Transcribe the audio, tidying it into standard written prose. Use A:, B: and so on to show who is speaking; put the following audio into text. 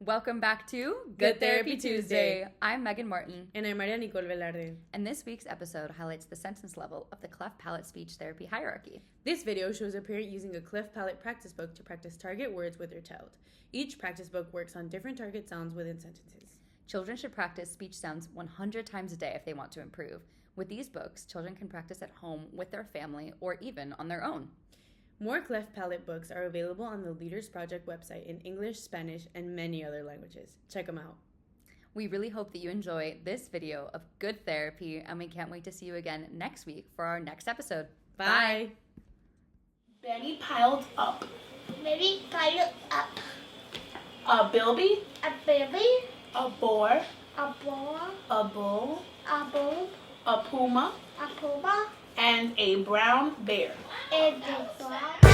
A: Welcome back to Good Therapy Tuesday. I'm Meghan Martin.
B: And I'm Marianicolle.
A: And this week's episode highlights the sentence level of the cleft palate speech therapy hierarchy.
B: This video shows a parent using a cleft palate practice book to practice target words with their child. Each practice book works on different target sounds within sentences.
A: Children should practice speech sounds 100 times a day if they want to improve. With these books, children can practice at home with their family or even on their own.
B: More cleft palate books are available on the LeadersProject website in English, Spanish, and many other languages. Check them out.
A: We really hope that you enjoy this video of good therapy, and we can't wait to see you again next week for our next episode.
B: Bye.
C: Benny piled up.
D: Benny piled up.
C: A bilby.
D: A baby.
C: A boar.
D: A boar.
C: A bull.
D: A bull.
C: A puma.
D: A puma.
C: And a brown bear.
D: And a dog.